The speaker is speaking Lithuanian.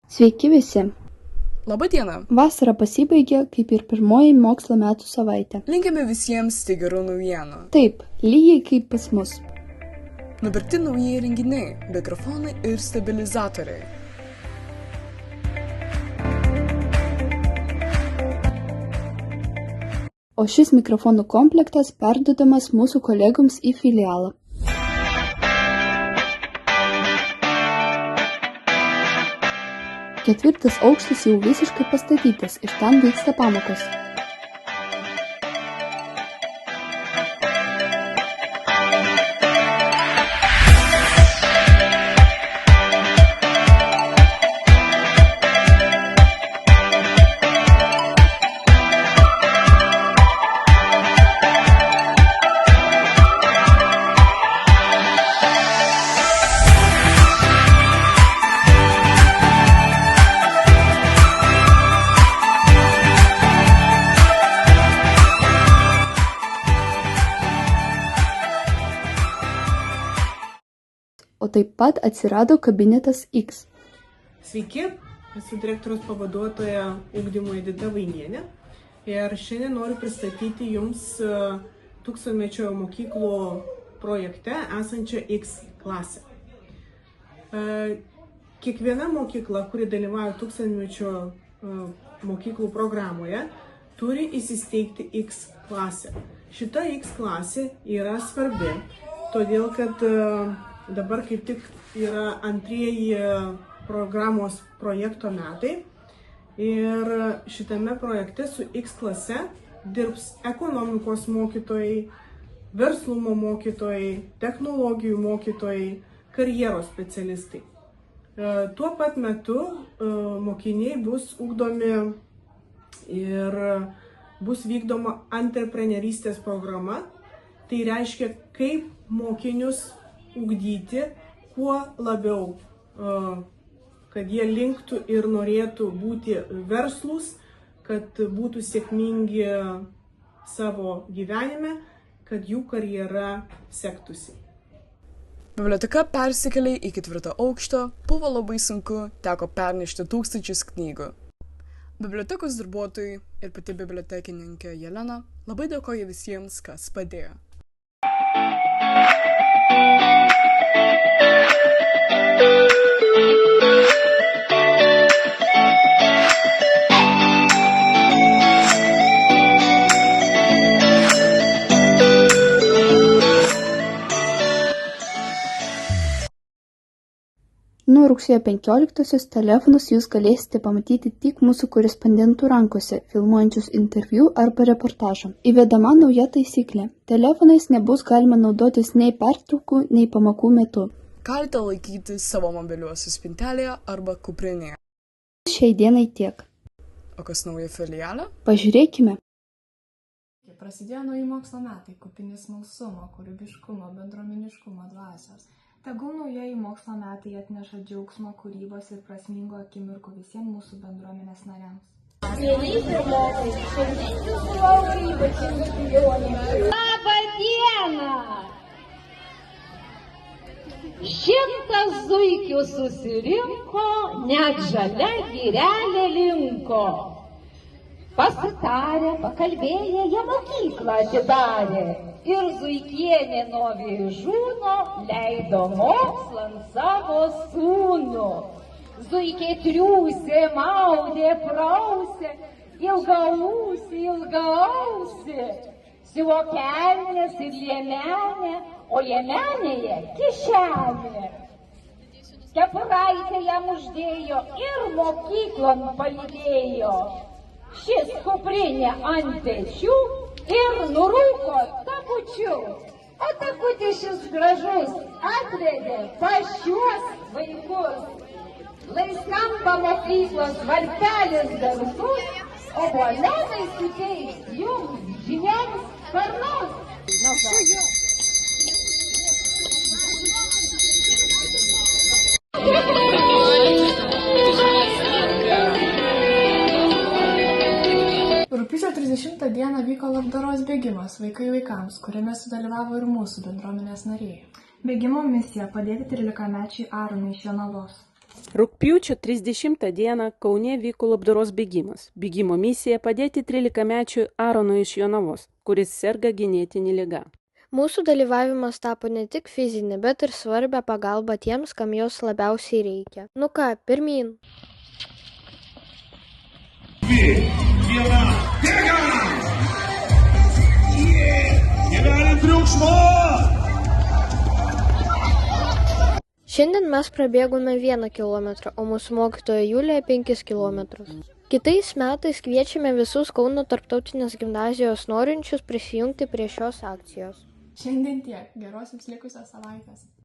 Sveiki visi! Labą dieną! Vasara pasibaigė, kaip ir pirmoji mokslo metų savaitė. Linkime visiems tik gerų naujienų. Taip, lygiai kaip pas mus. Nupirkti nauji įrenginiai, mikrofonai ir stabilizatoriai. O šis mikrofonų komplektas perduodamas mūsų kolegoms į filialą. Ketvirtas aukštas jau visiškai pastatytas ir ten vyksta pamokos. O taip pat atsirado kabinetas X. Sveiki, esu direktoriaus pavaduotoja ugdymo Edita Vainienė ir šiandien noriu pristatyti Jums tūkstantmečio mokyklų projekte esančią X klasę. Kiekviena mokykla, kuri dalyvauja tūkstantmečio mokyklų programoje, turi įsisteigti X klasę. Šita X klasė yra svarbi, todėl kad dabar kaip tik yra antrieji programos projekto metai ir šitame projekte su X klase dirbs ekonomikos mokytojai, verslumo mokytojai, technologijų mokytojai, karjeros specialistai. Tuo pat metu mokiniai bus ugdomi ir bus vykdoma antreprenerystės programa. Tai reiškia, kaip mokinius ugdyti kuo labiau, kad jie linktų ir norėtų būti verslūs, kad būtų sėkmingi savo gyvenime, kad jų karjera sektųsi. Biblioteka persikėlė į 4. aukštą, buvo labai sunku, teko pernešti tūkstančius knygų. Bibliotekos darbuotojai ir pati bibliotekininkė Jelena labai dėkoja visiems, kas padėjo. Nuo rugsėjo 15-osios telefonus jūs galėsite pamatyti tik mūsų korespondentų rankose, filmuojančius interviu arba reportažą. Įvedama nauja taisyklė. Telefonais nebus galima naudotis nei pertraukų, nei pamokų metu. Galite laikyti savo mobiliuosius spintelėje arba kuprinėje. Šiai dienai tiek. O kas nauja filialė? Pažiūrėkime. Prasidėjo nauji mokslo metai, kupini smalsumo, kūrybiškumo, bendruomeniškumo dvasios. Tegul naujieji mokslo metai atneša džiaugsmo, kūrybos ir prasmingo akimirkų visiems mūsų bendruomenės nariams. Mielai pirmokai, šiandien jūsų laukia ypatingi kelionė. Labą dieną! 100 zuikių susirinko, net žalia girelė linko. Pasitarę, pakalbėję, jie mokyklą atidarė. Ir zuikienė nuo Vėžūno leido mokslan savo sūnų. Zuikė triūsė, maudė, prausė, ilgaausė, siuvo kelnes ir liemenė, o liemenėje kišenė. Kepuraitę jam uždėjo ir mokyklon palydėjo. Šis kuprinė ant pečių ir nurūko takučiu. O takutis šis gražus atvedė pas šiuos vaikus. Lai skamba mokyklos varpelis garsus, o bolonai suteiks jums žinioms sparnus. Rugpjūčio 30 dieną vyko labdaros bėgimas Vaikai vaikams, kuriame sudalyvavo ir mūsų bendruomenės nariai. Bėgimo misija padėti 13-mečiai Arūnai iš Jonavos. Rugpjūčio 30 dieną Kaune vyko labdaros bėgimas. Bėgimo misija padėti 13-mečiui Aronui iš Jonavos, kuris serga genetinė liga. Mūsų dalyvavimas tapo ne tik fizinė, bet ir svarbia pagalba tiems, kam jos labiausiai reikia. Nu ką, pirmyn. Šiandien mes prabėgome 1 kilometrą, o mūsų mokytoja Julija 5 kilometrus. Kitais metais kviečiame visus Kauno tarptautinės gimnazijos norinčius prisijungti prie šios akcijos. Šiandien tiek. Geros jums likusios savaitės.